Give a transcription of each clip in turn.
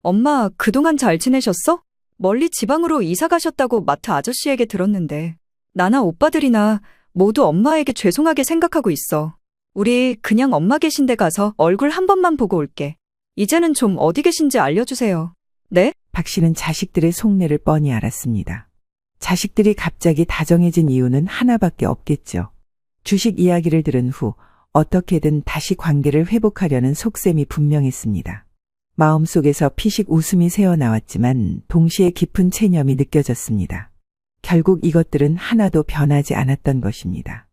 엄마, 그동안 잘 지내셨어? 멀리 지방으로 이사 가셨다고 마트 아저씨에게 들었는데, 나나 오빠들이나 모두 엄마에게 죄송하게 생각하고 있어. 우리 그냥 엄마 계신 데 가서 얼굴 한 번만 보고 올게. 이제는 좀 어디 계신지 알려주세요. 네? 박 씨는 자식들의 속내를 뻔히 알았습니다. 자식들이 갑자기 다정해진 이유는 하나밖에 없겠죠. 주식 이야기를 들은 후 어떻게든 다시 관계를 회복하려는 속셈이 분명했습니다. 마음속에서 피식 웃음이 새어나왔지만 동시에 깊은 체념이 느껴졌습니다. 결국 이것들은 하나도 변하지 않았던 것입니다.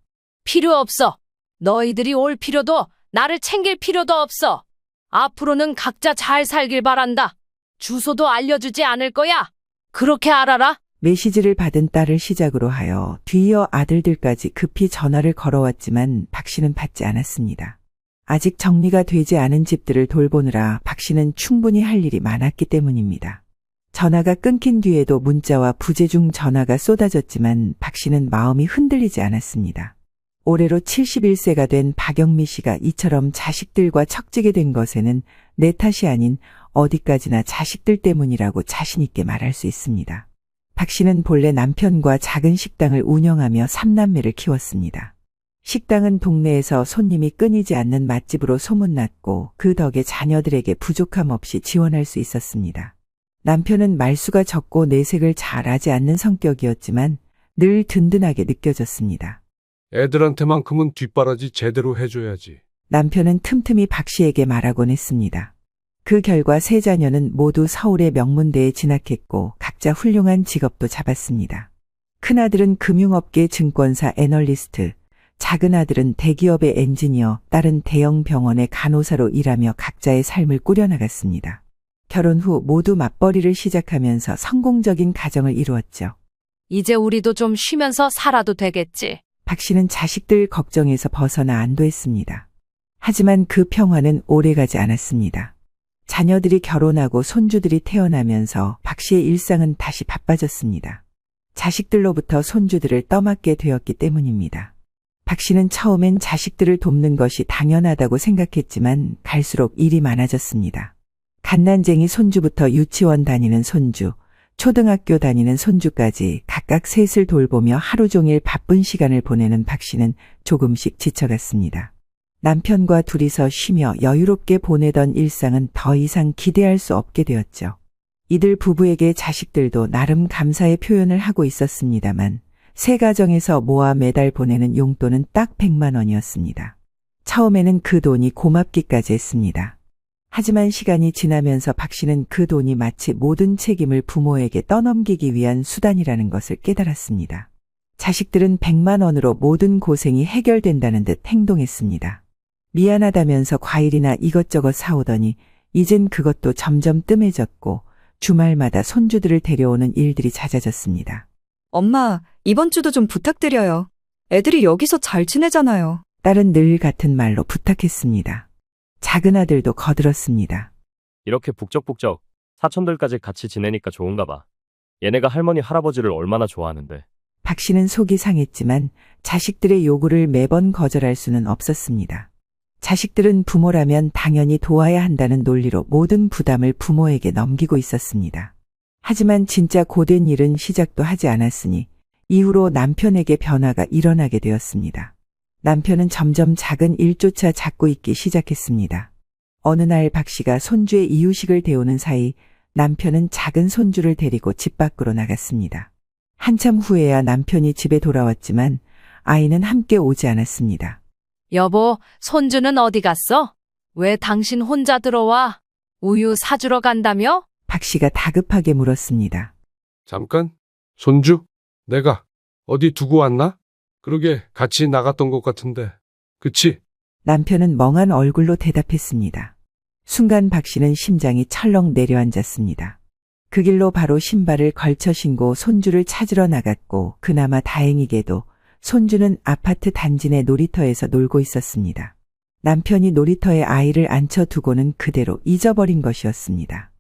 필요 없어. 너희들이 올 필요도 나를 챙길 필요도 없어. 앞으로는 각자 잘 살길 바란다. 주소도 알려주지 않을 거야. 그렇게 알아라. 메시지를 받은 딸을 시작으로 하여 뒤이어 아들들까지 급히 전화를 걸어왔지만 박 씨는 받지 않았습니다. 아직 정리가 되지 않은 집들을 돌보느라 박 씨는 충분히 할 일이 많았기 때문입니다. 전화가 끊긴 뒤에도 문자와 부재중 전화가 쏟아졌지만 박 씨는 마음이 흔들리지 않았습니다. 올해로 71세가 된 박영미 씨가 이처럼 자식들과 척지게 된 것에는 내 탓이 아닌 어디까지나 자식들 때문이라고 자신 있게 말할 수 있습니다. 박 씨는 본래 남편과 작은 식당을 운영하며 3남매를 키웠습니다. 식당은 동네에서 손님이 끊이지 않는 맛집으로 소문났고 그 덕에 자녀들에게 부족함 없이 지원할 수 있었습니다. 남편은 말수가 적고 내색을 잘하지 않는 성격이었지만 늘 든든하게 느껴졌습니다. 애들한테만큼은 뒷바라지 제대로 해줘야지. 남편은 틈틈이 박 씨에게 말하곤 했습니다. 그 결과 세 자녀는 모두 서울의 명문대에 진학했고 각자 훌륭한 직업도 잡았습니다. 큰아들은 금융업계 증권사 애널리스트, 작은 아들은 대기업의 엔지니어, 딸은 대형 병원의 간호사로 일하며 각자의 삶을 꾸려나갔습니다. 결혼 후 모두 맞벌이를 시작하면서 성공적인 가정을 이루었죠. 이제 우리도 좀 쉬면서 살아도 되겠지. 박 씨는 자식들 걱정에서 벗어나 안도했습니다. 하지만 그 평화는 오래가지 않았습니다. 자녀들이 결혼하고 손주들이 태어나면서 박 씨의 일상은 다시 바빠졌습니다. 자식들로부터 손주들을 떠맡게 되었기 때문입니다. 박 씨는 처음엔 자식들을 돕는 것이 당연하다고 생각했지만 갈수록 일이 많아졌습니다. 갓난쟁이 손주부터 유치원 다니는 손주, 초등학교 다니는 손주까지 각각 셋을 돌보며 하루 종일 바쁜 시간을 보내는 박 씨는 조금씩 지쳐갔습니다. 남편과 둘이서 쉬며 여유롭게 보내던 일상은 더 이상 기대할 수 없게 되었죠. 이들 부부에게 자식들도 나름 감사의 표현을 하고 있었습니다만 세 가정에서 모아 매달 보내는 용돈은 딱 100만 원이었습니다. 처음에는 그 돈이 고맙기까지 했습니다. 하지만 시간이 지나면서 박 씨는 그 돈이 마치 모든 책임을 부모에게 떠넘기기 위한 수단이라는 것을 깨달았습니다. 자식들은 100만 원으로 모든 고생이 해결된다는 듯 행동했습니다. 미안하다면서 과일이나 이것저것 사오더니 이젠 그것도 점점 뜸해졌고 주말마다 손주들을 데려오는 일들이 잦아졌습니다. 엄마, 이번 주도 좀 부탁드려요. 애들이 여기서 잘 지내잖아요. 딸은 늘 같은 말로 부탁했습니다. 작은 아들도 거들었습니다. 이렇게 북적북적 사촌들까지 같이 지내니까 좋은가 봐. 얘네가 할머니 할아버지를 얼마나 좋아하는데. 박 씨는 속이 상했지만 자식들의 요구를 매번 거절할 수는 없었습니다. 자식들은 부모라면 당연히 도와야 한다는 논리로 모든 부담을 부모에게 넘기고 있었습니다. 하지만 진짜 고된 일은 시작도 하지 않았으니 이후로 남편에게 변화가 일어나게 되었습니다. 남편은 점점 작은 일조차 잡고 있기 시작했습니다. 어느 날 박 씨가 손주의 이유식을 데우는 사이 남편은 작은 손주를 데리고 집 밖으로 나갔습니다. 한참 후에야 남편이 집에 돌아왔지만 아이는 함께 오지 않았습니다. 여보, 손주는 어디 갔어? 왜 당신 혼자 들어와? 우유 사주러 간다며? 박 씨가 다급하게 물었습니다. 잠깐? 손주? 내가 어디 두고 왔나? 그러게 같이 나갔던 것 같은데. 그치? 남편은 멍한 얼굴로 대답했습니다. 순간 박 씨는 심장이 철렁 내려앉았습니다. 그 길로 바로 신발을 걸쳐 신고 손주를 찾으러 나갔고 그나마 다행히게도 손주는 아파트 단지 내 놀이터에서 놀고 있었습니다. 남편이 놀이터에 아이를 앉혀두고는 그대로 잊어버린 것이었습니다.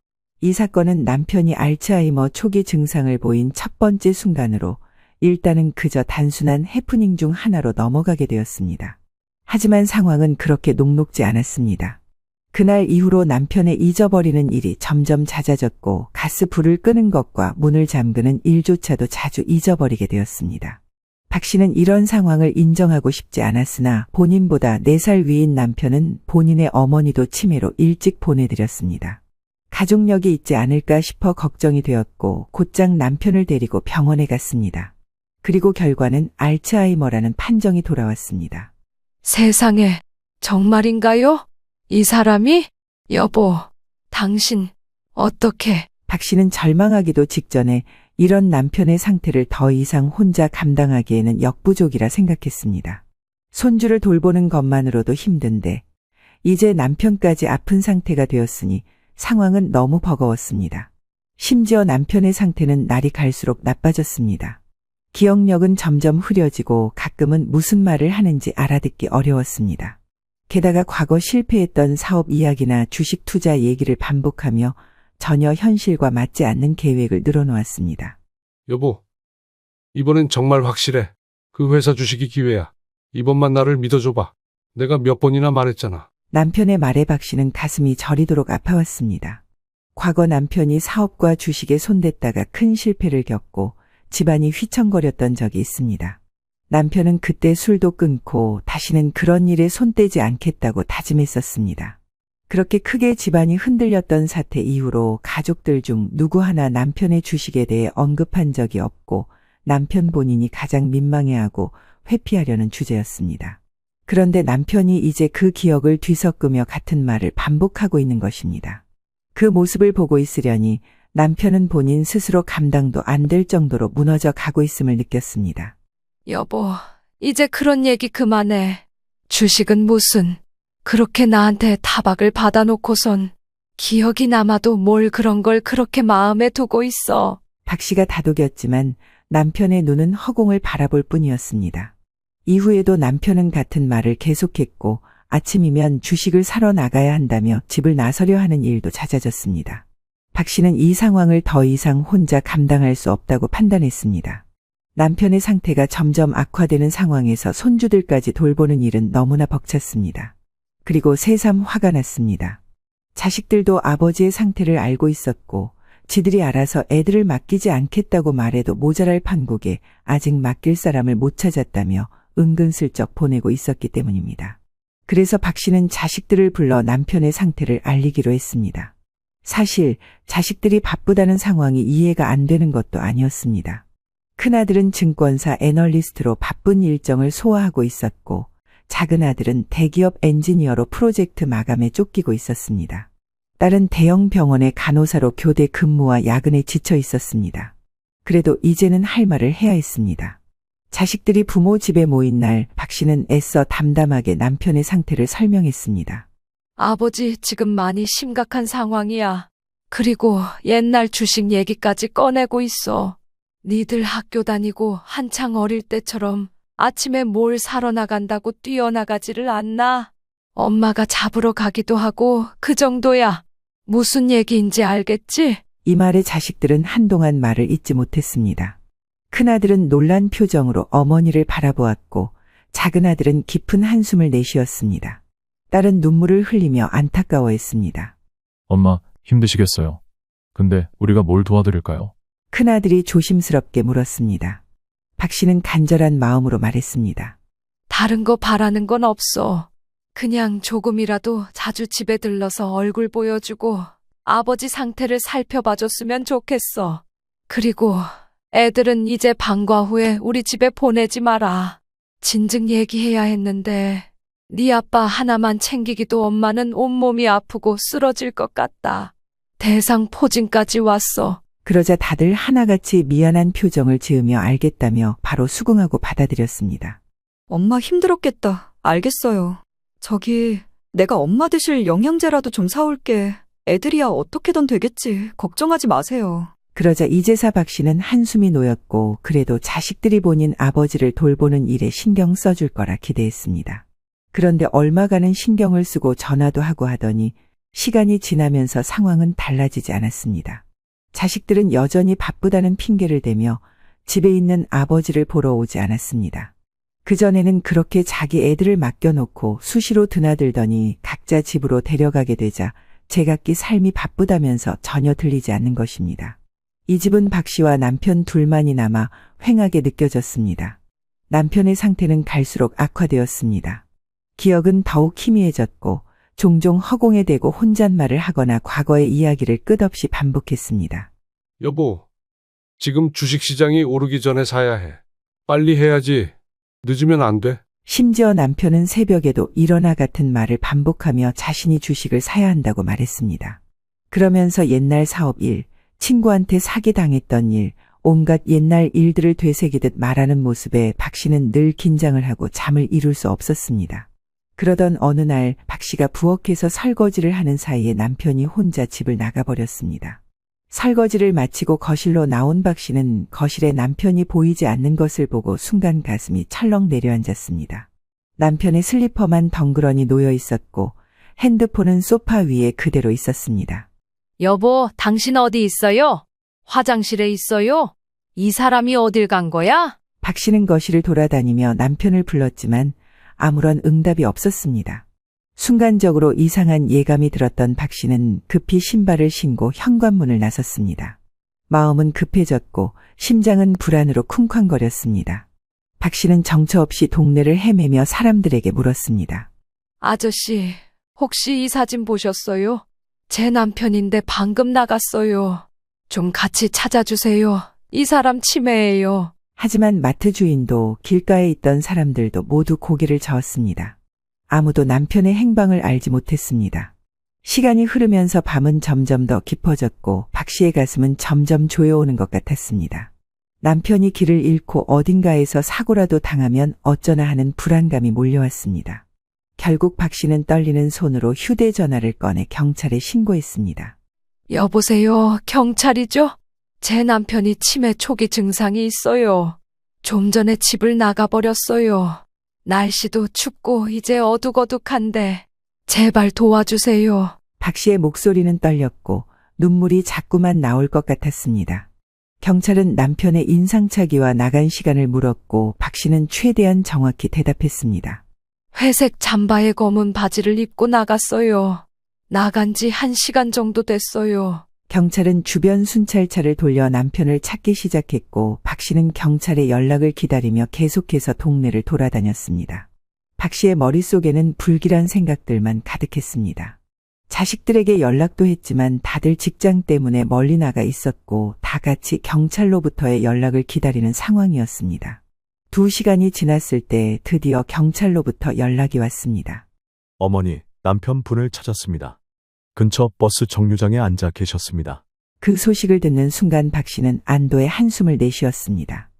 이 사건은 남편이 알츠하이머 초기 증상을 보인 첫 번째 순간으로 일단은 그저 단순한 해프닝 중 하나로 넘어가게 되었습니다. 하지만 상황은 그렇게 녹록지 않았습니다. 그날 이후로 남편의 잊어버리는 일이 점점 잦아졌고 가스불을 끄는 것과 문을 잠그는 일조차도 자주 잊어버리게 되었습니다. 박 씨는 이런 상황을 인정하고 싶지 않았으나 본인보다 4살 위인 남편은 본인의 어머니도 치매로 일찍 보내드렸습니다. 가족력이 있지 않을까 싶어 걱정이 되었고 곧장 남편을 데리고 병원에 갔습니다. 그리고 결과는 알츠하이머라는 판정이 돌아왔습니다. 세상에, 정말인가요? 이 사람이? 여보, 당신, 어떻게? 박 씨는 절망하기도 직전에 이런 남편의 상태를 더 이상 혼자 감당하기에는 역부족이라 생각했습니다. 손주를 돌보는 것만으로도 힘든데 이제 남편까지 아픈 상태가 되었으니 상황은 너무 버거웠습니다. 심지어 남편의 상태는 날이 갈수록 나빠졌습니다. 기억력은 점점 흐려지고 가끔은 무슨 말을 하는지 알아듣기 어려웠습니다. 게다가 과거 실패했던 사업 이야기나 주식 투자 얘기를 반복하며 전혀 현실과 맞지 않는 계획을 늘어놓았습니다. 여보, 이번엔 정말 확실해. 그 회사 주식이 기회야. 이번만 나를 믿어줘봐. 내가 몇 번이나 말했잖아. 남편의 말에 박 씨는 가슴이 저리도록 아파왔습니다. 과거 남편이 사업과 주식에 손댔다가 큰 실패를 겪고 집안이 휘청거렸던 적이 있습니다. 남편은 그때 술도 끊고 다시는 그런 일에 손대지 않겠다고 다짐했었습니다. 그렇게 크게 집안이 흔들렸던 사태 이후로 가족들 중 누구 하나 남편의 주식에 대해 언급한 적이 없고 남편 본인이 가장 민망해하고 회피하려는 주제였습니다. 그런데 남편이 이제 그 기억을 뒤섞으며 같은 말을 반복하고 있는 것입니다. 그 모습을 보고 있으려니 남편은 본인 스스로 감당도 안 될 정도로 무너져 가고 있음을 느꼈습니다. 여보, 이제 그런 얘기 그만해. 주식은 무슨, 그렇게 나한테 타박을 받아놓고선 기억이 남아도 뭘 그런 걸 그렇게 마음에 두고 있어. 박 씨가 다독였지만 남편의 눈은 허공을 바라볼 뿐이었습니다. 이후에도 남편은 같은 말을 계속했고 아침이면 주식을 사러 나가야 한다며 집을 나서려 하는 일도 잦아졌습니다. 박 씨는 이 상황을 더 이상 혼자 감당할 수 없다고 판단했습니다. 남편의 상태가 점점 악화되는 상황에서 손주들까지 돌보는 일은 너무나 벅찼습니다. 그리고 새삼 화가 났습니다. 자식들도 아버지의 상태를 알고 있었고 지들이 알아서 애들을 맡기지 않겠다고 말해도 모자랄 판국에 아직 맡길 사람을 못 찾았다며 은근슬쩍 보내고 있었기 때문입니다. 그래서 박 씨는 자식들을 불러 남편의 상태를 알리기로 했습니다. 사실 자식들이 바쁘다는 상황이 이해가 안 되는 것도 아니었습니다. 큰아들은 증권사 애널리스트로 바쁜 일정을 소화하고 있었고 작은 아들은 대기업 엔지니어로 프로젝트 마감에 쫓기고 있었습니다. 딸은 대형 병원의 간호사로 교대 근무와 야근에 지쳐 있었습니다. 그래도 이제는 할 말을 해야 했습니다. 자식들이 부모 집에 모인 날 박 씨는 애써 담담하게 남편의 상태를 설명했습니다. 아버지, 지금 많이 심각한 상황이야. 그리고 옛날 주식 얘기까지 꺼내고 있어. 니들 학교 다니고 한창 어릴 때처럼 아침에 뭘 사러 나간다고 뛰어나가지를 않나? 엄마가 잡으러 가기도 하고 그 정도야. 무슨 얘기인지 알겠지? 이 말에 자식들은 한동안 말을 잇지 못했습니다. 큰아들은 놀란 표정으로 어머니를 바라보았고 작은 아들은 깊은 한숨을 내쉬었습니다. 딸은 눈물을 흘리며 안타까워했습니다. 엄마, 힘드시겠어요. 근데 우리가 뭘 도와드릴까요? 큰아들이 조심스럽게 물었습니다. 박 씨는 간절한 마음으로 말했습니다. 다른 거 바라는 건 없어. 그냥 조금이라도 자주 집에 들러서 얼굴 보여주고 아버지 상태를 살펴봐줬으면 좋겠어. 그리고 애들은 이제 방과 후에 우리 집에 보내지 마라. 진즉 얘기해야 했는데 네 아빠 하나만 챙기기도 엄마는 온몸이 아프고 쓰러질 것 같다. 대상포진까지 왔어. 그러자 다들 하나같이 미안한 표정을 지으며 알겠다며 바로 수긍하고 받아들였습니다. 엄마 힘들었겠다. 알겠어요. 저기, 내가 엄마 드실 영양제라도 좀 사올게. 애들이야 어떻게든 되겠지. 걱정하지 마세요. 그러자 이제사 박 씨는 한숨이 놓였고 그래도 자식들이 본인 아버지를 돌보는 일에 신경 써줄 거라 기대했습니다. 그런데 얼마간은 신경을 쓰고 전화도 하고 하더니 시간이 지나면서 상황은 달라지지 않았습니다. 자식들은 여전히 바쁘다는 핑계를 대며 집에 있는 아버지를 보러 오지 않았습니다. 그전에는 그렇게 자기 애들을 맡겨놓고 수시로 드나들더니 각자 집으로 데려가게 되자 제각기 삶이 바쁘다면서 전혀 들리지 않는 것입니다. 이 집은 박 씨와 남편 둘만이 남아 휑하게 느껴졌습니다. 남편의 상태는 갈수록 악화되었습니다. 기억은 더욱 희미해졌고 종종 허공에 대고 혼잣말을 하거나 과거의 이야기를 끝없이 반복했습니다. 여보, 지금 주식시장이 오르기 전에 사야 해. 빨리 해야지. 늦으면 안 돼. 심지어 남편은 새벽에도 일어나 같은 말을 반복하며 자신이 주식을 사야 한다고 말했습니다. 그러면서 옛날 사업 일, 친구한테 사기당했던 일, 온갖 옛날 일들을 되새기듯 말하는 모습에 박 씨는 늘 긴장을 하고 잠을 이룰 수 없었습니다. 그러던 어느 날 박 씨가 부엌에서 설거지를 하는 사이에 남편이 혼자 집을 나가버렸습니다. 설거지를 마치고 거실로 나온 박 씨는 거실에 남편이 보이지 않는 것을 보고 순간 가슴이 철렁 내려앉았습니다. 남편의 슬리퍼만 덩그러니 놓여 있었고 핸드폰은 소파 위에 그대로 있었습니다. 여보, 당신 어디 있어요? 화장실에 있어요? 이 사람이 어딜 간 거야? 박 씨는 거실을 돌아다니며 남편을 불렀지만 아무런 응답이 없었습니다. 순간적으로 이상한 예감이 들었던 박 씨는 급히 신발을 신고 현관문을 나섰습니다. 마음은 급해졌고 심장은 불안으로 쿵쾅거렸습니다. 박 씨는 정처 없이 동네를 헤매며 사람들에게 물었습니다. 아저씨, 혹시 이 사진 보셨어요? 제 남편인데 방금 나갔어요. 좀 같이 찾아주세요. 이 사람 치매예요. 하지만 마트 주인도 길가에 있던 사람들도 모두 고개를 저었습니다. 아무도 남편의 행방을 알지 못했습니다. 시간이 흐르면서 밤은 점점 더 깊어졌고 박 씨의 가슴은 점점 조여오는 것 같았습니다. 남편이 길을 잃고 어딘가에서 사고라도 당하면 어쩌나 하는 불안감이 몰려왔습니다. 결국 박 씨는 떨리는 손으로 휴대전화를 꺼내 경찰에 신고했습니다. 여보세요, 경찰이죠? 제 남편이 치매 초기 증상이 있어요. 좀 전에 집을 나가버렸어요. 날씨도 춥고 이제 어둑어둑한데 제발 도와주세요. 박 씨의 목소리는 떨렸고 눈물이 자꾸만 나올 것 같았습니다. 경찰은 남편의 인상착의와 나간 시간을 물었고 박 씨는 최대한 정확히 대답했습니다. 회색 잠바에 검은 바지를 입고 나갔어요. 나간 지 1시간 정도 됐어요. 경찰은 주변 순찰차를 돌려 남편을 찾기 시작했고 박 씨는 경찰의 연락을 기다리며 계속해서 동네를 돌아다녔습니다. 박 씨의 머릿속에는 불길한 생각들만 가득했습니다. 자식들에게 연락도 했지만 다들 직장 때문에 멀리 나가 있었고 다 같이 경찰로부터의 연락을 기다리는 상황이었습니다. 2시간이 지났을 때 드디어 경찰로부터 연락이 왔습니다. 어머니, 남편분을 찾았습니다. 근처 버스 정류장에 앉아 계셨습니다. 그 소식을 듣는 순간 박 씨는 안도의 한숨을 내쉬었습니다.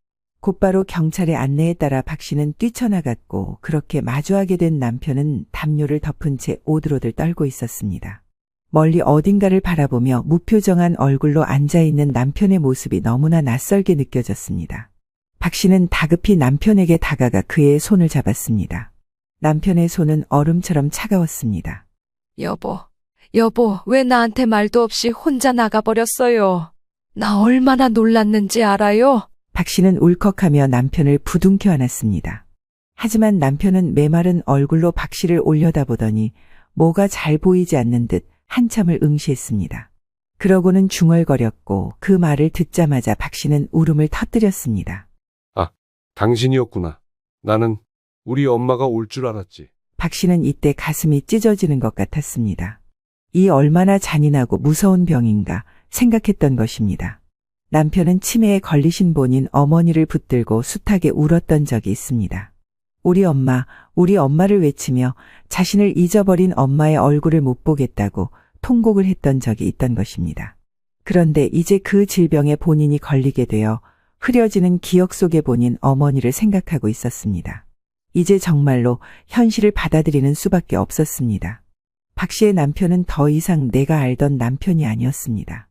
곧바로 경찰의 안내에 따라 박 씨는 뛰쳐나갔고 그렇게 마주하게 된 남편은 담요를 덮은 채 오들오들 떨고 있었습니다. 멀리 어딘가를 바라보며 무표정한 얼굴로 앉아있는 남편의 모습이 너무나 낯설게 느껴졌습니다. 박 씨는 다급히 남편에게 다가가 그의 손을 잡았습니다. 남편의 손은 얼음처럼 차가웠습니다. 여보, 왜 나한테 말도 없이 혼자 나가버렸어요? 나 얼마나 놀랐는지 알아요? 박 씨는 울컥하며 남편을 부둥켜 안았습니다. 하지만 남편은 메마른 얼굴로 박 씨를 올려다보더니 뭐가 잘 보이지 않는 듯 한참을 응시했습니다. 그러고는 중얼거렸고 그 말을 듣자마자 박 씨는 울음을 터뜨렸습니다. 아, 당신이었구나. 나는 우리 엄마가 올 줄 알았지. 박 씨는 이때 가슴이 찢어지는 것 같았습니다. 이 얼마나 잔인하고 무서운 병인가 생각했던 것입니다. 남편은 치매에 걸리신 본인 어머니를 붙들고 숱하게 울었던 적이 있습니다. 우리 엄마를 외치며 자신을 잊어버린 엄마의 얼굴을 못 보겠다고 통곡을 했던 적이 있던 것입니다. 그런데 이제 그 질병에 본인이 걸리게 되어 흐려지는 기억 속에 본인 어머니를 생각하고 있었습니다. 이제 정말로 현실을 받아들이는 수밖에 없었습니다. 박 씨의 남편은 더 이상 내가 알던 남편이 아니었습니다.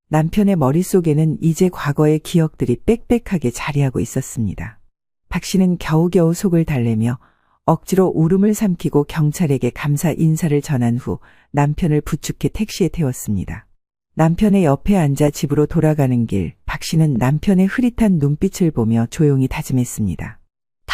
남편의 머릿속에는 이제 과거의 기억들이 빽빽하게 자리하고 있었습니다. 박 씨는 겨우겨우 속을 달래며 억지로 울음을 삼키고 경찰에게 감사 인사를 전한 후 남편을 부축해 택시에 태웠습니다. 남편의 옆에 앉아 집으로 돌아가는 길, 박 씨는 남편의 흐릿한 눈빛을 보며 조용히 다짐했습니다.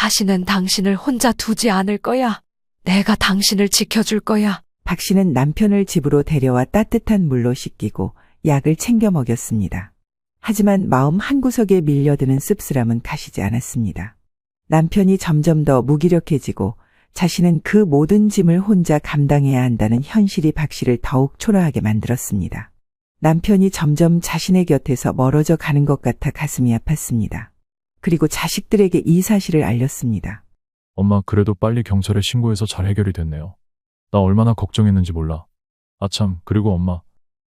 다시는 당신을 혼자 두지 않을 거야. 내가 당신을 지켜줄 거야. 박 씨는 남편을 집으로 데려와 따뜻한 물로 씻기고 약을 챙겨 먹였습니다. 하지만 마음 한구석에 밀려드는 씁쓸함은 가시지 않았습니다. 남편이 점점 더 무기력해지고 자신은 그 모든 짐을 혼자 감당해야 한다는 현실이 박 씨를 더욱 초라하게 만들었습니다. 남편이 점점 자신의 곁에서 멀어져 가는 것 같아 가슴이 아팠습니다. 그리고 자식들에게 이 사실을 알렸습니다. 엄마, 그래도 빨리 경찰에 신고해서 잘 해결이 됐네요. 나 얼마나 걱정했는지 몰라. 아참, 그리고 엄마,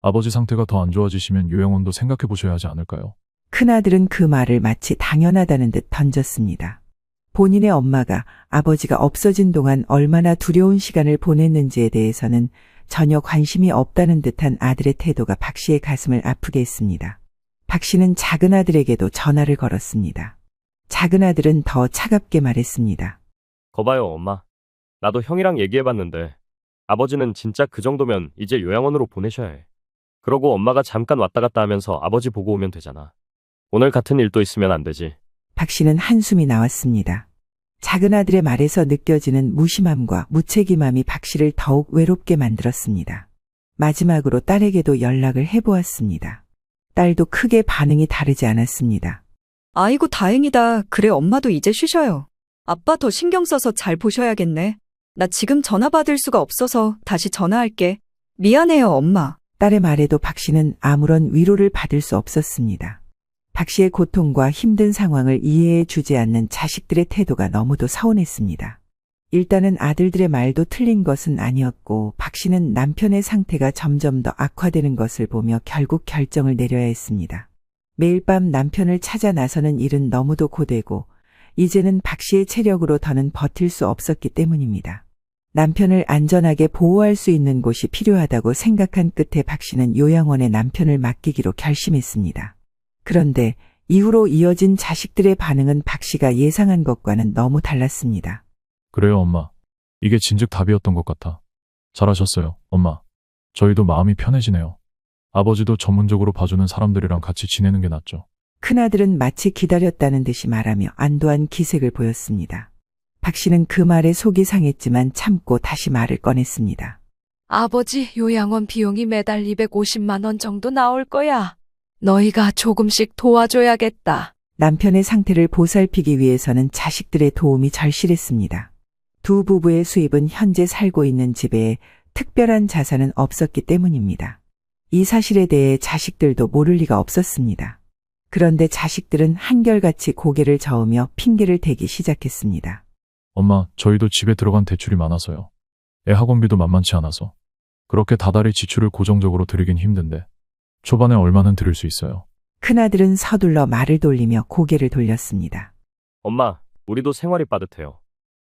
아버지 상태가 더 안 좋아지시면 요양원도 생각해 보셔야 하지 않을까요? 큰아들은 그 말을 마치 당연하다는 듯 던졌습니다. 본인의 엄마가 아버지가 없어진 동안 얼마나 두려운 시간을 보냈는지에 대해서는 전혀 관심이 없다는 듯한 아들의 태도가 박 씨의 가슴을 아프게 했습니다. 박 씨는 작은 아들에게도 전화를 걸었습니다. 작은 아들은 더 차갑게 말했습니다. 거봐요, 엄마. 나도 형이랑 얘기해봤는데 아버지는 진짜 그 정도면 이제 요양원으로 보내셔야 해. 그러고 엄마가 잠깐 왔다 갔다 하면서 아버지 보고 오면 되잖아. 오늘 같은 일도 있으면 안 되지. 박 씨는 한숨이 나왔습니다. 작은 아들의 말에서 느껴지는 무심함과 무책임함이 박 씨를 더욱 외롭게 만들었습니다. 마지막으로 딸에게도 연락을 해보았습니다. 딸도 크게 반응이 다르지 않았습니다. 아이고, 다행이다. 그래, 엄마도 이제 쉬셔요. 아빠 더 신경 써서 잘 보셔야겠네. 나 지금 전화 받을 수가 없어서 다시 전화할게. 미안해요, 엄마. 딸의 말에도 박 씨는 아무런 위로를 받을 수 없었습니다. 박 씨의 고통과 힘든 상황을 이해해 주지 않는 자식들의 태도가 너무도 서운했습니다. 일단은 아들들의 말도 틀린 것은 아니었고 박 씨는 남편의 상태가 점점 더 악화되는 것을 보며 결국 결정을 내려야 했습니다. 매일 밤 남편을 찾아 나서는 일은 너무도 고되고 이제는 박 씨의 체력으로 더는 버틸 수 없었기 때문입니다. 남편을 안전하게 보호할 수 있는 곳이 필요하다고 생각한 끝에 박 씨는 요양원에 남편을 맡기기로 결심했습니다. 그런데 이후로 이어진 자식들의 반응은 박 씨가 예상한 것과는 너무 달랐습니다. 그래요, 엄마. 이게 진즉 답이었던 것 같아. 잘하셨어요, 엄마. 저희도 마음이 편해지네요. 아버지도 전문적으로 봐주는 사람들이랑 같이 지내는 게 낫죠. 큰아들은 마치 기다렸다는 듯이 말하며 안도한 기색을 보였습니다. 박 씨는 그 말에 속이 상했지만 참고 다시 말을 꺼냈습니다. 아버지 요양원 비용이 매달 250만 원 정도 나올 거야. 너희가 조금씩 도와줘야겠다. 남편의 상태를 보살피기 위해서는 자식들의 도움이 절실했습니다. 두 부부의 수입은 현재 살고 있는 집에 특별한 자산은 없었기 때문입니다. 이 사실에 대해 자식들도 모를 리가 없었습니다. 그런데 자식들은 한결같이 고개를 저으며 핑계를 대기 시작했습니다. 엄마, 저희도 집에 들어간 대출이 많아서요. 애 학원비도 만만치 않아서. 그렇게 다달이 지출을 고정적으로 드리긴 힘든데 초반에 얼마는 드릴 수 있어요. 큰아들은 서둘러 말을 돌리며 고개를 돌렸습니다. 엄마, 우리도 생활이 빠듯해요.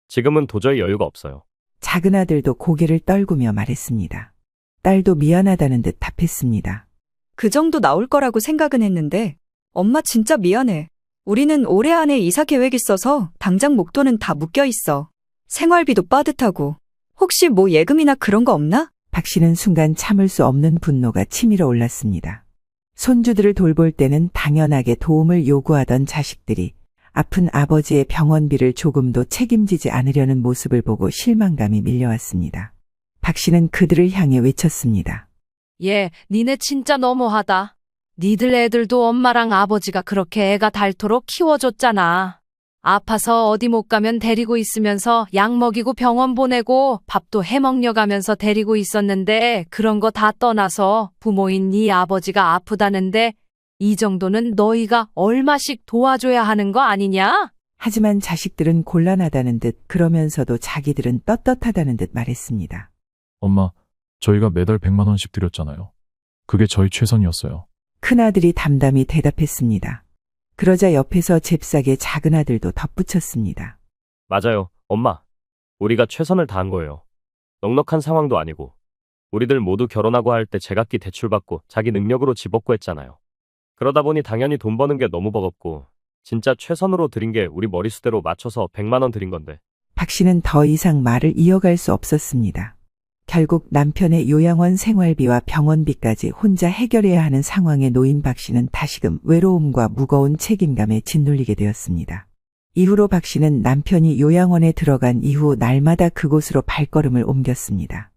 지금은 도저히 여유가 없어요. 작은 아들도 고개를 떨구며 말했습니다. 딸도 미안하다는 듯 답했습니다. 그 정도 나올 거라고 생각은 했는데 엄마 진짜 미안해. 우리는 올해 안에 이사 계획 있어서 당장 목돈은 다 묶여 있어. 생활비도 빠듯하고. 혹시 뭐 예금이나 그런 거 없나? 박 씨는 순간 참을 수 없는 분노가 치밀어 올랐습니다. 손주들을 돌볼 때는 당연하게 도움을 요구하던 자식들이 아픈 아버지의 병원비를 조금도 책임지지 않으려는 모습을 보고 실망감이 밀려왔습니다. 박 씨는 그들을 향해 외쳤습니다. 얘, 니네 진짜 너무하다. 니들 애들도 엄마랑 아버지가 그렇게 애가 닳도록 키워줬잖아. 아파서 어디 못 가면 데리고 있으면서 약 먹이고 병원 보내고 밥도 해먹려 가면서 데리고 있었는데 그런 거 다 떠나서 부모인 네 아버지가 아프다는데 이 정도는 너희가 얼마씩 도와줘야 하는 거 아니냐? 하지만 자식들은 곤란하다는 듯 그러면서도 자기들은 떳떳하다는 듯 말했습니다. 엄마, 저희가 매달 100만 원씩 드렸잖아요. 그게 저희 최선이었어요. 큰아들이 담담히 대답했습니다. 그러자 옆에서 잽싸게 작은 아들도 덧붙였습니다. 맞아요, 엄마. 우리가 최선을 다한 거예요. 넉넉한 상황도 아니고. 우리들 모두 결혼하고 할 때 제각기 대출받고 자기 능력으로 집 얻고 했잖아요. 그러다 보니 당연히 돈 버는 게 너무 버겁고 진짜 최선으로 드린 게 우리 머리수대로 맞춰서 100만 원 드린 건데. 박 씨는 더 이상 말을 이어갈 수 없었습니다. 결국 남편의 요양원 생활비와 병원비까지 혼자 해결해야 하는 상황에 놓인 박 씨는 다시금 외로움과 무거운 책임감에 짓눌리게 되었습니다. 이후로 박 씨는 남편이 요양원에 들어간 이후 날마다 그곳으로 발걸음을 옮겼습니다.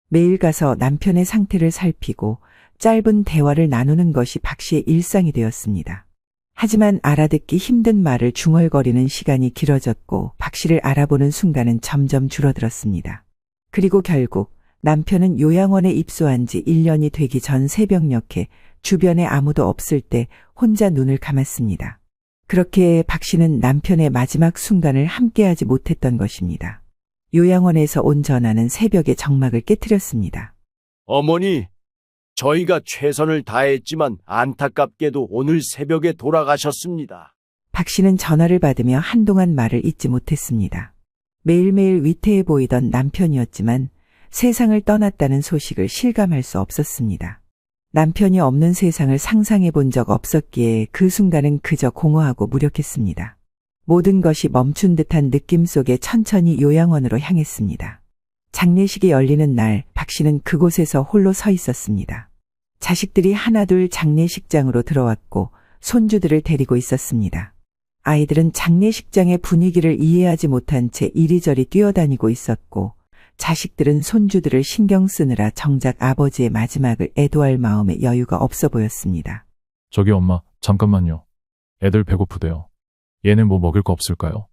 매일 가서 남편의 상태를 살피고 짧은 대화를 나누는 것이 박 씨의 일상이 되었습니다. 하지만 알아듣기 힘든 말을 중얼거리는 시간이 길어졌고 박 씨를 알아보는 순간은 점점 줄어들었습니다. 그리고 결국 남편은 요양원에 입소한 지 1년이 되기 전 새벽녘에 주변에 아무도 없을 때 혼자 눈을 감았습니다. 그렇게 박 씨는 남편의 마지막 순간을 함께하지 못했던 것입니다. 요양원에서 온 전화는 새벽의 정막을 깨뜨렸습니다. 어머니, 저희가 최선을 다했지만 안타깝게도 오늘 새벽에 돌아가셨습니다. 박 씨는 전화를 받으며 한동안 말을 잇지 못했습니다. 매일매일 위태해 보이던 남편이었지만 세상을 떠났다는 소식을 실감할 수 없었습니다. 남편이 없는 세상을 상상해 본 적 없었기에 그 순간은 그저 공허하고 무력했습니다. 모든 것이 멈춘 듯한 느낌 속에 천천히 요양원으로 향했습니다. 장례식이 열리는 날 박 씨는 그곳에서 홀로 서 있었습니다. 자식들이 하나둘 장례식장으로 들어왔고 손주들을 데리고 있었습니다. 아이들은 장례식장의 분위기를 이해하지 못한 채 이리저리 뛰어다니고 있었고 자식들은 손주들을 신경 쓰느라 정작 아버지의 마지막을 애도할 마음에 여유가 없어 보였습니다. 저기 엄마, 잠깐만요. 애들 배고프대요. 얘네 뭐 먹을 거 없을까요?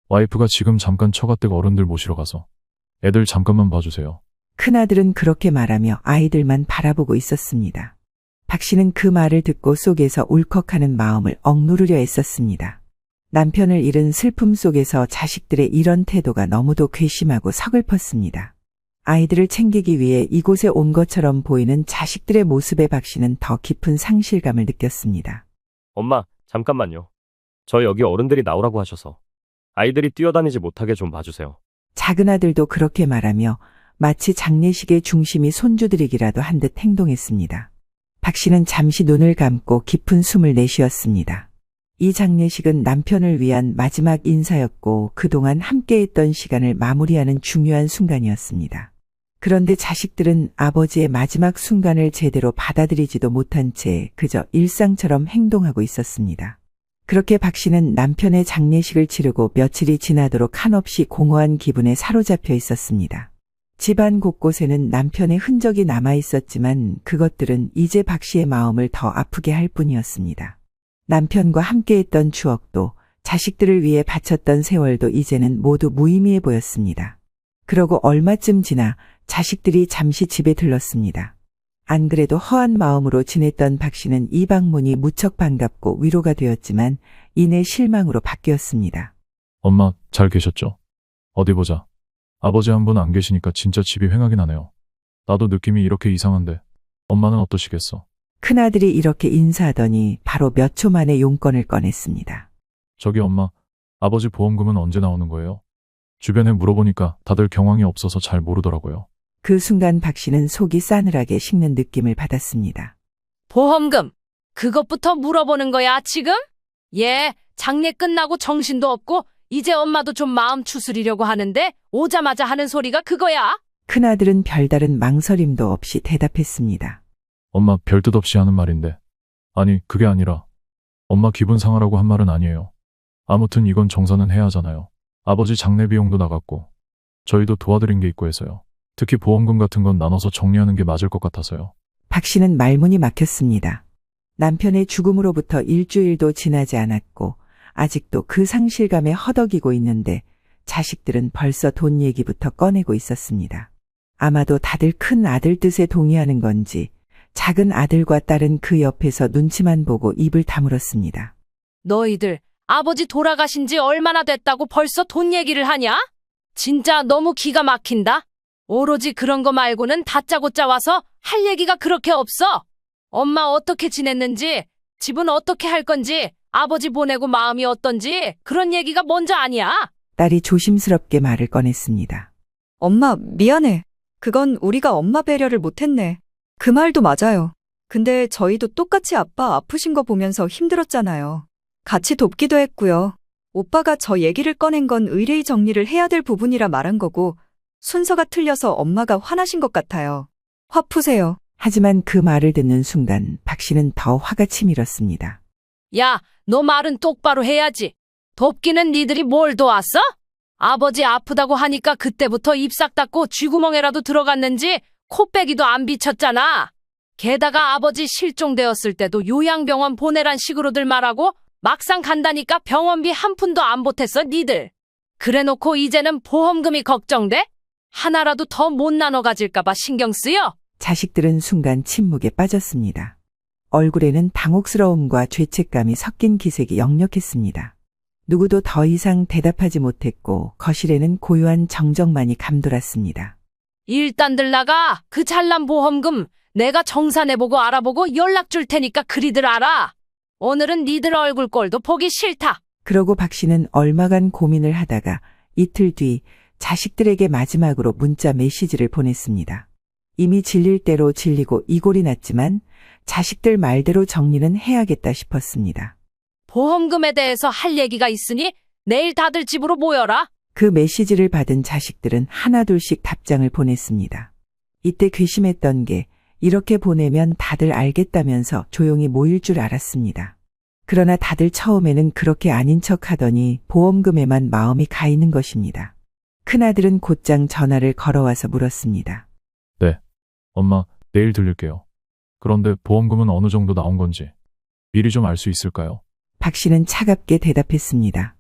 와이프가 지금 잠깐 처가댁 어른들 모시러 가서 애들 잠깐만 봐주세요. 큰아들은 그렇게 말하며 아이들만 바라보고 있었습니다. 박 씨는 그 말을 듣고 속에서 울컥하는 마음을 억누르려 애썼습니다. 남편을 잃은 슬픔 속에서 자식들의 이런 태도가 너무도 괘씸하고 서글펐습니다. 아이들을 챙기기 위해 이곳에 온 것처럼 보이는 자식들의 모습에 박 씨는 더 깊은 상실감을 느꼈습니다. 엄마, 잠깐만요. 저 여기 어른들이 나오라고 하셔서 아이들이 뛰어다니지 못하게 좀 봐주세요. 작은 아들도 그렇게 말하며 마치 장례식의 중심이 손주들이기라도 한 듯 행동했습니다. 박 씨는 잠시 눈을 감고 깊은 숨을 내쉬었습니다. 이 장례식은 남편을 위한 마지막 인사였고 그동안 함께했던 시간을 마무리하는 중요한 순간이었습니다. 그런데 자식들은 아버지의 마지막 순간을 제대로 받아들이지도 못한 채 그저 일상처럼 행동하고 있었습니다. 그렇게 박 씨는 남편의 장례식을 치르고 며칠이 지나도록 한없이 공허한 기분에 사로잡혀 있었습니다. 집안 곳곳에는 남편의 흔적이 남아 있었지만 그것들은 이제 박 씨의 마음을 더 아프게 할 뿐이었습니다. 남편과 함께했던 추억도 자식들을 위해 바쳤던 세월도 이제는 모두 무의미해 보였습니다. 그러고 얼마쯤 지나 자식들이 잠시 집에 들렀습니다. 안 그래도 허한 마음으로 지냈던 박 씨는 이 방문이 무척 반갑고 위로가 되었지만 이내 실망으로 바뀌었습니다. 엄마, 잘 계셨죠? 어디 보자. 아버지 한 분 안 계시니까 진짜 집이 휑하긴 하네요. 나도 느낌이 이렇게 이상한데 엄마는 어떠시겠어? 큰아들이 이렇게 인사하더니 바로 몇 초 만에 용건을 꺼냈습니다. 저기 엄마, 아버지 보험금은 언제 나오는 거예요? 주변에 물어보니까 다들 경황이 없어서 잘 모르더라고요. 그 순간 박 씨는 속이 싸늘하게 식는 느낌을 받았습니다. 보험금, 그것부터 물어보는 거야, 지금? 얘 장례 끝나고 정신도 없고 이제 엄마도 좀 마음 추스리려고 하는데 오자마자 하는 소리가 그거야? 큰아들은 별다른 망설임도 없이 대답했습니다. 엄마, 별 뜻 없이 하는 말인데. 아니, 그게 아니라 엄마 기분 상하라고 한 말은 아니에요. 아무튼 이건 정산은 해야 하잖아요. 아버지 장례 비용도 나갔고 저희도 도와드린 게 있고 해서요. 특히 보험금 같은 건 나눠서 정리하는 게 맞을 것 같아서요. 박 씨는 말문이 막혔습니다. 남편의 죽음으로부터 일주일도 지나지 않았고 아직도 그 상실감에 허덕이고 있는데 자식들은 벌써 돈 얘기부터 꺼내고 있었습니다. 아마도 다들 큰 아들 뜻에 동의하는 건지 작은 아들과 딸은 그 옆에서 눈치만 보고 입을 다물었습니다. 너희들 아버지 돌아가신 지 얼마나 됐다고 벌써 돈 얘기를 하냐? 진짜 너무 기가 막힌다. 오로지 그런 거 말고는 다짜고짜 와서 할 얘기가 그렇게 없어. 엄마 어떻게 지냈는지, 집은 어떻게 할 건지, 아버지 보내고 마음이 어떤지 그런 얘기가 먼저 아니야. 딸이 조심스럽게 말을 꺼냈습니다. 엄마, 미안해. 그건 우리가 엄마 배려를 못했네. 그 말도 맞아요. 근데 저희도 똑같이 아빠 아프신 거 보면서 힘들었잖아요. 같이 돕기도 했고요. 오빠가 저 얘기를 꺼낸 건 의뢰의 정리를 해야 될 부분이라 말한 거고 순서가 틀려서 엄마가 화나신 것 같아요. 화 푸세요. 하지만 그 말을 듣는 순간 박 씨는 더 화가 치밀었습니다. 야, 너 말은 똑바로 해야지. 돕기는 니들이 뭘 도왔어? 아버지 아프다고 하니까 그때부터 입 싹 닫고 쥐구멍에라도 들어갔는지 코빼기도 안 비쳤잖아. 게다가 아버지 실종되었을 때도 요양병원 보내란 식으로들 말하고 막상 간다니까 병원비 한 푼도 안 보탰어 니들. 그래놓고 이제는 보험금이 걱정돼? 하나라도 더 못 나눠 가질까봐 신경 쓰여? 자식들은 순간 침묵에 빠졌습니다. 얼굴에는 당혹스러움과 죄책감이 섞인 기색이 역력했습니다. 누구도 더 이상 대답하지 못했고 거실에는 고요한 정적만이 감돌았습니다. 일단들 나가. 그 잘난 보험금 내가 정산해보고 알아보고 연락 줄 테니까 그리들 알아. 오늘은 니들 얼굴 꼴도 보기 싫다. 그러고 박 씨는 얼마간 고민을 하다가 이틀 뒤 자식들에게 마지막으로 문자 메시지를 보냈습니다. 이미 질릴 대로 질리고 이골이 났지만 자식들 말대로 정리는 해야겠다 싶었습니다. 보험금에 대해서 할 얘기가 있으니 내일 다들 집으로 모여라. 그 메시지를 받은 자식들은 하나둘씩 답장을 보냈습니다. 이때 괘씸했던 게 이렇게 보내면 다들 알겠다면서 조용히 모일 줄 알았습니다. 그러나 다들 처음에는 그렇게 아닌 척 하더니 보험금에만 마음이 가 있는 것입니다. 큰아들은 곧장 전화를 걸어와서 물었습니다. 엄마, 내일 들릴게요. 그런데 보험금은 어느 정도 나온 건지 미리 좀 알 수 있을까요? 박 씨는 차갑게 대답했습니다.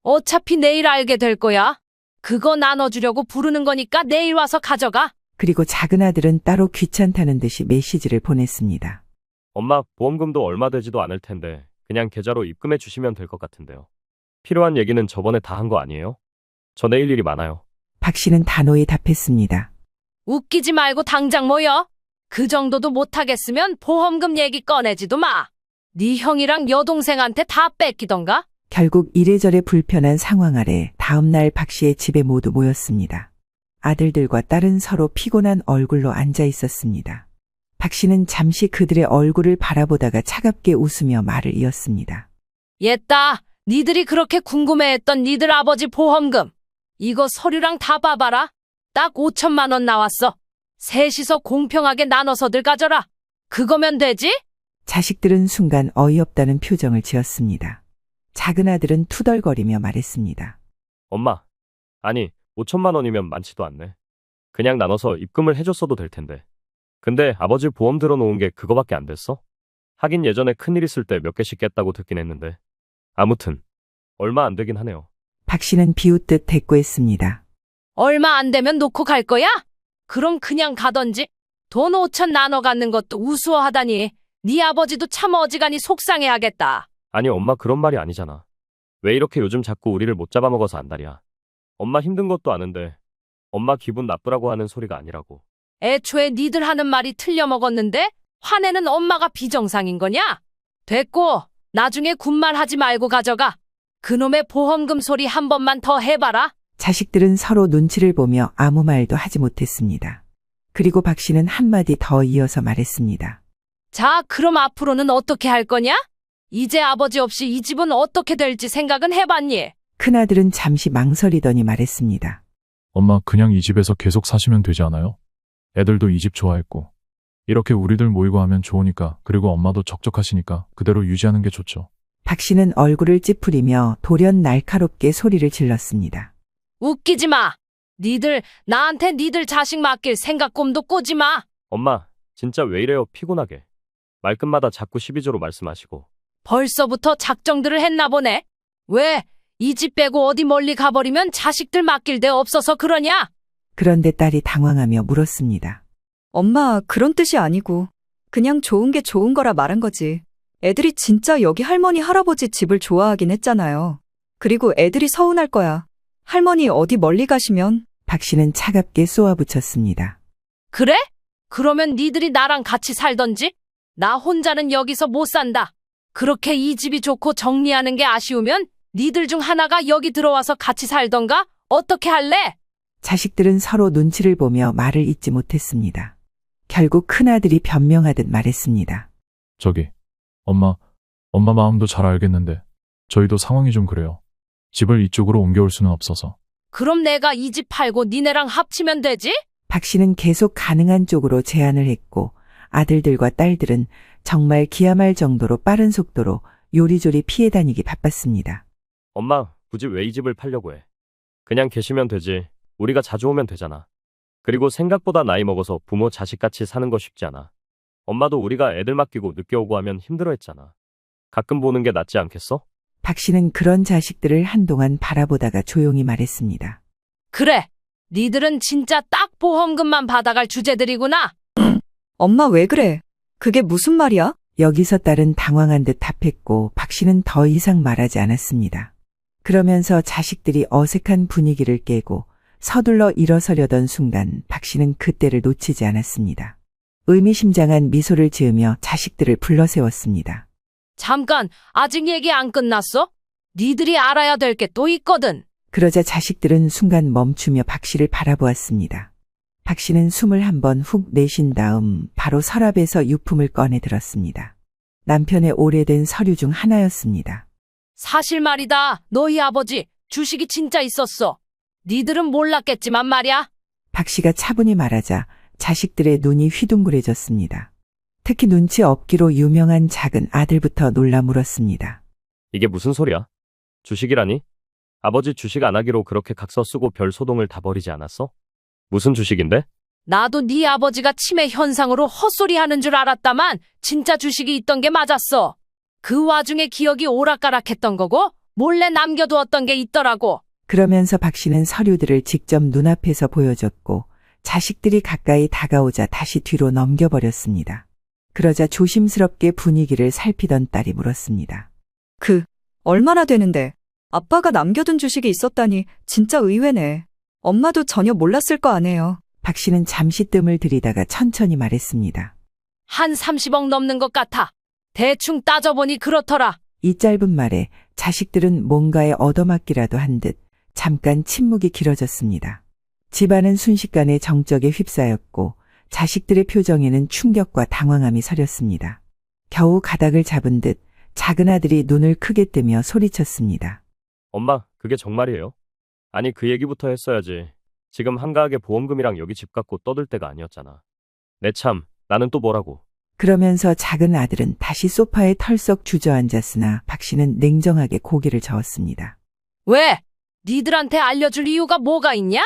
어차피 내일 알게 될 거야. 그거 나눠주려고 부르는 거니까 내일 와서 가져가. 그리고 작은 아들은 따로 귀찮다는 듯이 메시지를 보냈습니다. 엄마, 보험금도 얼마 되지도 않을 텐데 그냥 계좌로 입금해 주시면 될 것 같은데요. 필요한 얘기는 저번에 다 한 거 아니에요? 저 내일 일이 많아요. 박 씨는 단호히 답했습니다. 웃기지 말고 당장 모여. 그 정도도 못하겠으면 보험금 얘기 꺼내지도 마. 네 형이랑 여동생한테 다 뺏기던가? 결국 이래저래 불편한 상황 아래 다음날 박 씨의 집에 모두 모였습니다. 아들들과 딸은 서로 피곤한 얼굴로 앉아 있었습니다. 박 씨는 잠시 그들의 얼굴을 바라보다가 차갑게 웃으며 말을 이었습니다. 옛다. 니들이 그렇게 궁금해했던 니들 아버지 보험금. 이거 서류랑 다 봐봐라. 딱 5천만 원 나왔어. 셋이서 공평하게 나눠서들 가져라. 그거면 되지? 자식들은 순간 어이없다는 표정을 지었습니다. 작은 아들은 투덜거리며 말했습니다. 엄마, 아니 5천만 원이면 많지도 않네. 그냥 나눠서 입금을 해줬어도 될 텐데. 근데 아버지 보험 들어놓은 게 그거밖에 안 됐어? 하긴 예전에 큰일 있을 때 몇 개씩 깼다고 듣긴 했는데. 아무튼 얼마 안 되긴 하네요. 박 씨는 비웃듯 대꾸했습니다. 얼마 안 되면 놓고 갈 거야? 그럼 그냥 가던지. 돈 5천 나눠 갖는 것도 우스워하다니. 네 아버지도 참 어지간히 속상해하겠다. 아니 엄마 그런 말이 아니잖아. 왜 이렇게 요즘 자꾸 우리를 못 잡아먹어서 안달이야. 엄마 힘든 것도 아는데 엄마 기분 나쁘라고 하는 소리가 아니라고. 애초에 니들 하는 말이 틀려먹었는데 화내는 엄마가 비정상인 거냐? 됐고 나중에 군말 하지 말고 가져가. 그놈의 보험금 소리 한 번만 더 해봐라. 자식들은 서로 눈치를 보며 아무 말도 하지 못했습니다. 그리고 박 씨는 한마디 더 이어서 말했습니다. 자, 그럼 앞으로는 어떻게 할 거냐? 이제 아버지 없이 이 집은 어떻게 될지 생각은 해봤니? 큰아들은 잠시 망설이더니 말했습니다. 엄마, 그냥 이 집에서 계속 사시면 되지 않아요? 애들도 이 집 좋아했고. 이렇게 우리들 모이고 하면 좋으니까, 그리고 엄마도 적적하시니까 그대로 유지하는 게 좋죠. 박 씨는 얼굴을 찌푸리며 돌연 날카롭게 소리를 질렀습니다. 웃기지 마. 니들 나한테 니들 자식 맡길 생각 꿈도 꾸지 마. 엄마, 진짜 왜 이래요 피곤하게. 말끝마다 자꾸 시비조로 말씀하시고. 벌써부터 작정들을 했나 보네. 왜? 이 집 빼고 어디 멀리 가버리면 자식들 맡길 데 없어서 그러냐? 그런데 딸이 당황하며 물었습니다. 엄마, 그런 뜻이 아니고 그냥 좋은 게 좋은 거라 말한 거지. 애들이 진짜 여기 할머니, 할아버지 집을 좋아하긴 했잖아요. 그리고 애들이 서운할 거야. 할머니 어디 멀리 가시면. 박 씨는 차갑게 쏘아붙였습니다. 그래? 그러면 니들이 나랑 같이 살던지? 나 혼자는 여기서 못 산다. 그렇게 이 집이 좋고 정리하는 게 아쉬우면 니들 중 하나가 여기 들어와서 같이 살던가? 어떻게 할래? 자식들은 서로 눈치를 보며 말을 잇지 못했습니다. 결국 큰아들이 변명하듯 말했습니다. 저기, 엄마 마음도 잘 알겠는데 저희도 상황이 좀 그래요. 집을 이쪽으로 옮겨올 수는 없어서. 그럼 내가 이 집 팔고 니네랑 합치면 되지? 박 씨는 계속 가능한 쪽으로 제안을 했고 아들들과 딸들은 정말 기야말 정도로 빠른 속도로 요리조리 피해 다니기 바빴습니다. 엄마, 굳이 왜 이 집을 팔려고 해? 그냥 계시면 되지. 우리가 자주 오면 되잖아. 그리고 생각보다 나이 먹어서 부모 자식같이 사는 거 쉽지 않아. 엄마도 우리가 애들 맡기고 늦게 오고 하면 힘들어했잖아. 가끔 보는 게 낫지 않겠어? 박 씨는 그런 자식들을 한동안 바라보다가 조용히 말했습니다. 그래, 니들은 진짜 딱 보험금만 받아갈 주제들이구나. 엄마 왜 그래? 그게 무슨 말이야? 여기서 딸은 당황한 듯 답했고 박 씨는 더 이상 말하지 않았습니다. 그러면서 자식들이 어색한 분위기를 깨고 서둘러 일어서려던 순간 박 씨는 그때를 놓치지 않았습니다. 의미심장한 미소를 지으며 자식들을 불러세웠습니다. 잠깐, 아직 얘기 안 끝났어? 니들이 알아야 될 게 또 있거든. 그러자 자식들은 순간 멈추며 박 씨를 바라보았습니다. 박 씨는 숨을 한 번 훅 내쉰 다음 바로 서랍에서 유품을 꺼내 들었습니다. 남편의 오래된 서류 중 하나였습니다. 사실 말이다. 너희 아버지 주식이 진짜 있었어. 니들은 몰랐겠지만 말이야. 박 씨가 차분히 말하자 자식들의 눈이 휘둥그레졌습니다. 특히 눈치 없기로 유명한 작은 아들부터 놀라 물었습니다. 이게 무슨 소리야? 주식이라니? 아버지 주식 안 하기로 그렇게 각서 쓰고 별 소동을 다 벌이지 않았어? 무슨 주식인데? 나도 네 아버지가 치매 현상으로 헛소리 하는 줄 알았다만 진짜 주식이 있던 게 맞았어. 그 와중에 기억이 오락가락했던 거고 몰래 남겨두었던 게 있더라고. 그러면서 박 씨는 서류들을 직접 눈앞에서 보여줬고 자식들이 가까이 다가오자 다시 뒤로 넘겨버렸습니다. 그러자 조심스럽게 분위기를 살피던 딸이 물었습니다. 얼마나 되는데? 아빠가 남겨둔 주식이 있었다니 진짜 의외네. 엄마도 전혀 몰랐을 거 아네요. 박 씨는 잠시 뜸을 들이다가 천천히 말했습니다. 한 30억 넘는 것 같아. 대충 따져보니 그렇더라. 이 짧은 말에 자식들은 뭔가에 얻어맞기라도 한 듯 잠깐 침묵이 길어졌습니다. 집안은 순식간에 정적에 휩싸였고 자식들의 표정에는 충격과 당황함이 서렸습니다. 겨우 가닥을 잡은 듯 작은 아들이 눈을 크게 뜨며 소리쳤습니다. 엄마, 그게 정말이에요? 아니, 그 얘기부터 했어야지. 지금 한가하게 보험금이랑 여기 집 갖고 떠들 때가 아니었잖아. 내 참, 나는 또 뭐라고. 그러면서 작은 아들은 다시 소파에 털썩 주저앉았으나 박 씨는 냉정하게 고개를 저었습니다. 왜? 니들한테 알려줄 이유가 뭐가 있냐?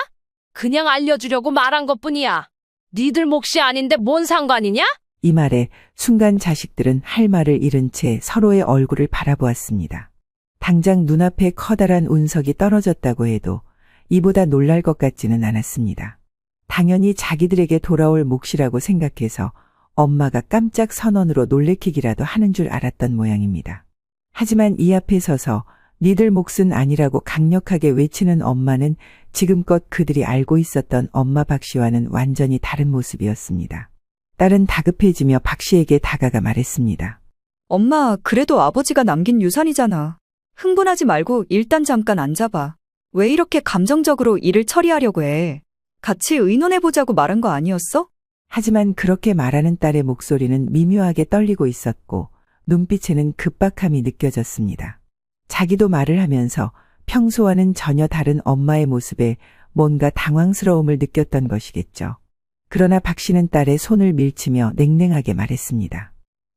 그냥 알려주려고 말한 것뿐이야. 니들 몫이 아닌데 뭔 상관이냐? 이 말에 순간 자식들은 할 말을 잃은 채 서로의 얼굴을 바라보았습니다. 당장 눈앞에 커다란 운석이 떨어졌다고 해도 이보다 놀랄 것 같지는 않았습니다. 당연히 자기들에게 돌아올 몫이라고 생각해서 엄마가 깜짝 선언으로 놀래키기라도 하는 줄 알았던 모양입니다. 하지만 이 앞에 서서 니들 몫은 아니라고 강력하게 외치는 엄마는 지금껏 그들이 알고 있었던 엄마 박 씨와는 완전히 다른 모습이었습니다. 딸은 다급해지며 박 씨에게 다가가 말했습니다. 엄마, 그래도 아버지가 남긴 유산이잖아. 흥분하지 말고 일단 잠깐 앉아봐. 왜 이렇게 감정적으로 일을 처리하려고 해? 같이 의논해보자고 말한 거 아니었어? 하지만 그렇게 말하는 딸의 목소리는 미묘하게 떨리고 있었고 눈빛에는 급박함이 느껴졌습니다. 자기도 말을 하면서 평소와는 전혀 다른 엄마의 모습에 뭔가 당황스러움을 느꼈던 것이겠죠. 그러나 박 씨는 딸의 손을 밀치며 냉랭하게 말했습니다.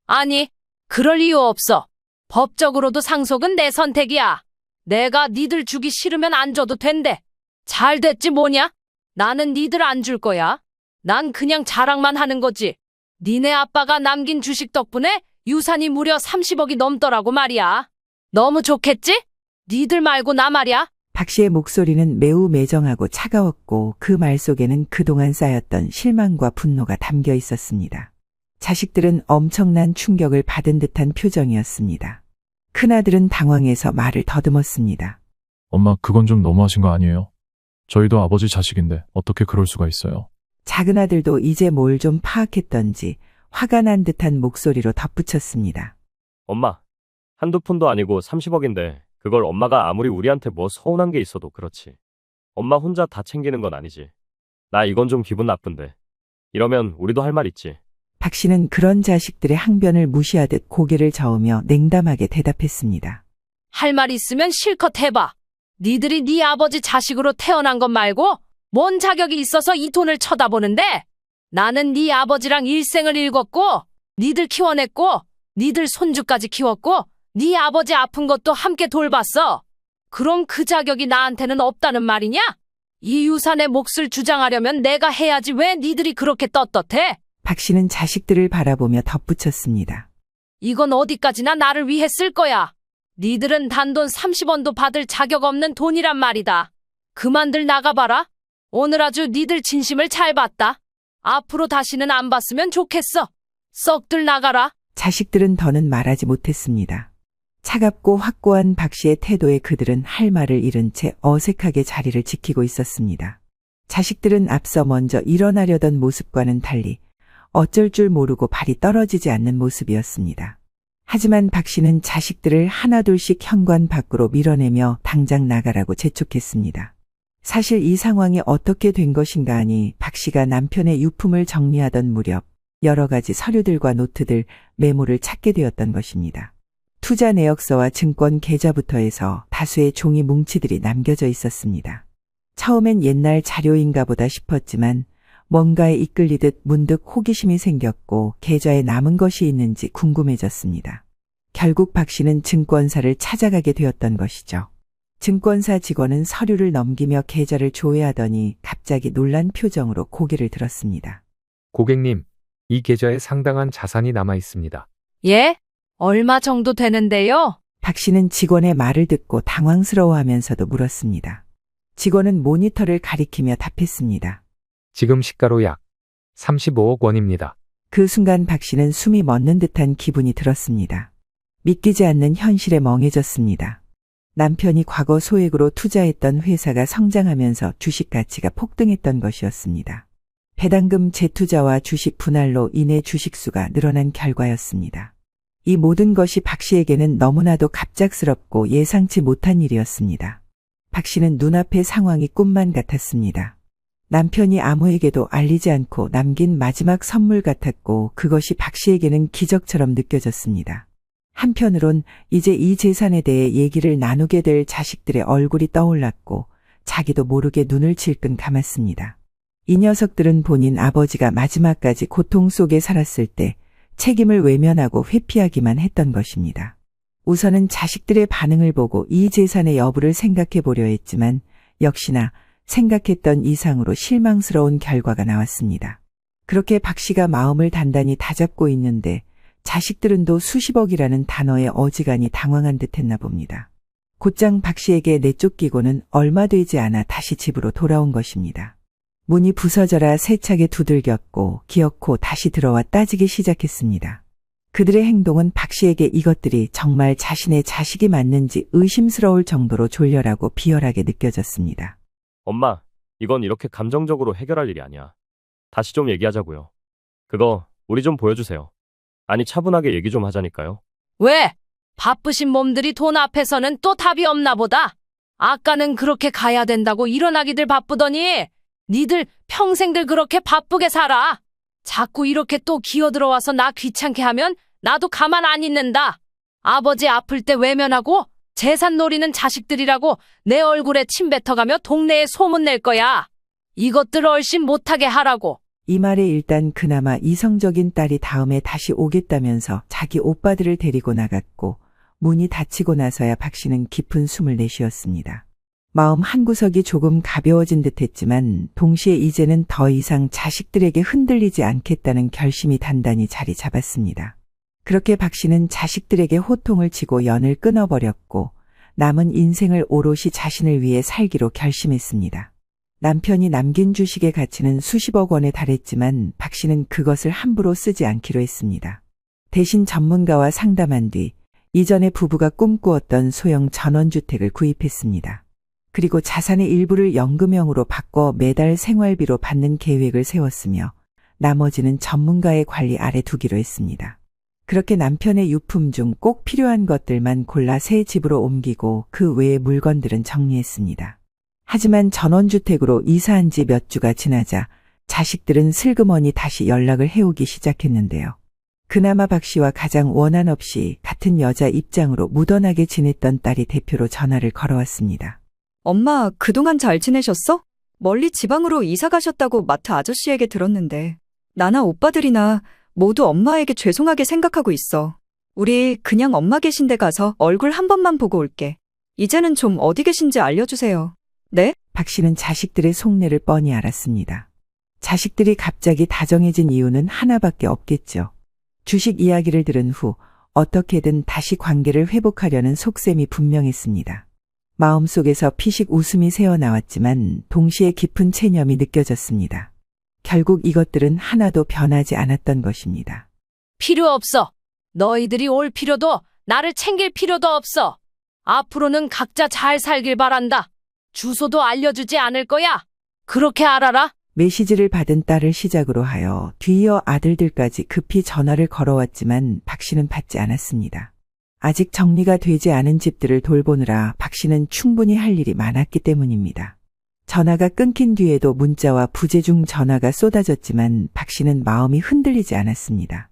아니, 그럴 이유 없어. 법적으로도 상속은 내 선택이야. 내가 니들 주기 싫으면 안 줘도 된대. 잘 됐지 뭐냐? 나는 니들 안 줄 거야. 난 그냥 자랑만 하는 거지. 니네 아빠가 남긴 주식 덕분에 유산이 무려 30억이 넘더라고 말이야. 너무 좋겠지? 니들 말고 나 말이야. 박 씨의 목소리는 매우 매정하고 차가웠고 그 말 속에는 그동안 쌓였던 실망과 분노가 담겨 있었습니다. 자식들은 엄청난 충격을 받은 듯한 표정이었습니다. 큰아들은 당황해서 말을 더듬었습니다. 엄마, 그건 좀 너무하신 거 아니에요? 저희도 아버지 자식인데 어떻게 그럴 수가 있어요? 작은 아들도 이제 뭘 좀 파악했던지 화가 난 듯한 목소리로 덧붙였습니다. 엄마, 한두 푼도 아니고 30억인데 그걸 엄마가 아무리 우리한테 뭐 서운한 게 있어도 그렇지. 엄마 혼자 다 챙기는 건 아니지. 나 이건 좀 기분 나쁜데. 이러면 우리도 할 말 있지. 박 씨는 그런 자식들의 항변을 무시하듯 고개를 저으며 냉담하게 대답했습니다. 할 말 있으면 실컷 해봐. 니들이 네 아버지 자식으로 태어난 것 말고 뭔 자격이 있어서 이 돈을 쳐다보는데? 나는 네 아버지랑 일생을 읽었고 니들 키워냈고 니들 손주까지 키웠고 네 아버지 아픈 것도 함께 돌봤어. 그럼 그 자격이 나한테는 없다는 말이냐? 이 유산의 몫을 주장하려면 내가 해야지 왜 니들이 그렇게 떳떳해? 박 씨는 자식들을 바라보며 덧붙였습니다. 이건 어디까지나 나를 위해 쓸 거야. 니들은 단돈 30원도 받을 자격 없는 돈이란 말이다. 그만들 나가봐라. 오늘 아주 니들 진심을 잘 봤다. 앞으로 다시는 안 봤으면 좋겠어. 썩들 나가라. 자식들은 더는 말하지 못했습니다. 차갑고 확고한 박 씨의 태도에 그들은 할 말을 잃은 채 어색하게 자리를 지키고 있었습니다. 자식들은 앞서 먼저 일어나려던 모습과는 달리 어쩔 줄 모르고 발이 떨어지지 않는 모습이었습니다. 하지만 박 씨는 자식들을 하나둘씩 현관 밖으로 밀어내며 당장 나가라고 재촉했습니다. 사실 이 상황이 어떻게 된 것인가 하니 박 씨가 남편의 유품을 정리하던 무렵 여러 가지 서류들과 노트들, 메모를 찾게 되었던 것입니다. 투자 내역서와 증권 계좌부터 해서 다수의 종이 뭉치들이 남겨져 있었습니다. 처음엔 옛날 자료인가 보다 싶었지만 뭔가에 이끌리듯 문득 호기심이 생겼고 계좌에 남은 것이 있는지 궁금해졌습니다. 결국 박 씨는 증권사를 찾아가게 되었던 것이죠. 증권사 직원은 서류를 넘기며 계좌를 조회하더니 갑자기 놀란 표정으로 고개를 들었습니다. 고객님, 이 계좌에 상당한 자산이 남아 있습니다. 예? 얼마 정도 되는데요? 박 씨는 직원의 말을 듣고 당황스러워하면서도 물었습니다. 직원은 모니터를 가리키며 답했습니다. 지금 시가로 약 35억 원입니다. 그 순간 박 씨는 숨이 멎는 듯한 기분이 들었습니다. 믿기지 않는 현실에 멍해졌습니다. 남편이 과거 소액으로 투자했던 회사가 성장하면서 주식 가치가 폭등했던 것이었습니다. 배당금 재투자와 주식 분할로 인해 주식수가 늘어난 결과였습니다. 이 모든 것이 박 씨에게는 너무나도 갑작스럽고 예상치 못한 일이었습니다. 박 씨는 눈앞의 상황이 꿈만 같았습니다. 남편이 아무에게도 알리지 않고 남긴 마지막 선물 같았고 그것이 박 씨에게는 기적처럼 느껴졌습니다. 한편으론 이제 이 재산에 대해 얘기를 나누게 될 자식들의 얼굴이 떠올랐고 자기도 모르게 눈을 질끈 감았습니다. 이 녀석들은 본인 아버지가 마지막까지 고통 속에 살았을 때 책임을 외면하고 회피하기만 했던 것입니다. 우선은 자식들의 반응을 보고 이 재산의 여부를 생각해 보려 했지만 역시나 생각했던 이상으로 실망스러운 결과가 나왔습니다. 그렇게 박 씨가 마음을 단단히 다잡고 있는데 자식들은 또 수십억이라는 단어에 어지간히 당황한 듯했나 봅니다. 곧장 박 씨에게 내쫓기고는 얼마 되지 않아 다시 집으로 돌아온 것입니다. 문이 부서져라 세차게 두들겼고 기어코 다시 들어와 따지기 시작했습니다. 그들의 행동은 박 씨에게 이것들이 정말 자신의 자식이 맞는지 의심스러울 정도로 졸렬하고 비열하게 느껴졌습니다. 엄마, 이건 이렇게 감정적으로 해결할 일이 아니야. 다시 좀 얘기하자고요. 그거 우리 좀 보여주세요. 아니 차분하게 얘기 좀 하자니까요. 왜? 바쁘신 몸들이 돈 앞에서는 또 답이 없나 보다. 아까는 그렇게 가야 된다고 일어나기들 바쁘더니 니들 평생들 그렇게 바쁘게 살아. 자꾸 이렇게 또 기어들어와서 나 귀찮게 하면 나도 가만 안 있는다. 아버지 아플 때 외면하고 재산 노리는 자식들이라고 내 얼굴에 침 뱉어가며 동네에 소문낼 거야. 이것들 얼씬 못하게 하라고. 이 말에 일단 그나마 이성적인 딸이 다음에 다시 오겠다면서 자기 오빠들을 데리고 나갔고 문이 닫히고 나서야 박 씨는 깊은 숨을 내쉬었습니다. 마음 한구석이 조금 가벼워진 듯했지만 동시에 이제는 더 이상 자식들에게 흔들리지 않겠다는 결심이 단단히 자리 잡았습니다. 그렇게 박 씨는 자식들에게 호통을 치고 연을 끊어버렸고 남은 인생을 오롯이 자신을 위해 살기로 결심했습니다. 남편이 남긴 주식의 가치는 수십억 원에 달했지만 박 씨는 그것을 함부로 쓰지 않기로 했습니다. 대신 전문가와 상담한 뒤 이전에 부부가 꿈꾸었던 소형 전원주택을 구입했습니다. 그리고 자산의 일부를 연금형으로 바꿔 매달 생활비로 받는 계획을 세웠으며 나머지는 전문가의 관리 아래 두기로 했습니다. 그렇게 남편의 유품 중 꼭 필요한 것들만 골라 새 집으로 옮기고 그 외의 물건들은 정리했습니다. 하지만 전원주택으로 이사한 지 몇 주가 지나자 자식들은 슬그머니 다시 연락을 해오기 시작했는데요. 그나마 박 씨와 가장 원한 없이 같은 여자 입장으로 무던하게 지냈던 딸이 대표로 전화를 걸어왔습니다. 엄마, 그동안 잘 지내셨어? 멀리 지방으로 이사 가셨다고 마트 아저씨에게 들었는데 나나 오빠들이나 모두 엄마에게 죄송하게 생각하고 있어. 우리 그냥 엄마 계신 데 가서 얼굴 한 번만 보고 올게. 이제는 좀 어디 계신지 알려주세요. 네? 박 씨는 자식들의 속내를 뻔히 알았습니다. 자식들이 갑자기 다정해진 이유는 하나밖에 없겠죠. 주식 이야기를 들은 후 어떻게든 다시 관계를 회복하려는 속셈이 분명했습니다. 마음속에서 피식 웃음이 새어나왔지만 동시에 깊은 체념이 느껴졌습니다. 결국 이것들은 하나도 변하지 않았던 것입니다. 필요 없어. 너희들이 올 필요도 나를 챙길 필요도 없어. 앞으로는 각자 잘 살길 바란다. 주소도 알려주지 않을 거야. 그렇게 알아라. 메시지를 받은 딸을 시작으로 하여 뒤이어 아들들까지 급히 전화를 걸어왔지만 박 씨는 받지 않았습니다. 아직 정리가 되지 않은 집들을 돌보느라 박 씨는 충분히 할 일이 많았기 때문입니다. 전화가 끊긴 뒤에도 문자와 부재중 전화가 쏟아졌지만 박 씨는 마음이 흔들리지 않았습니다.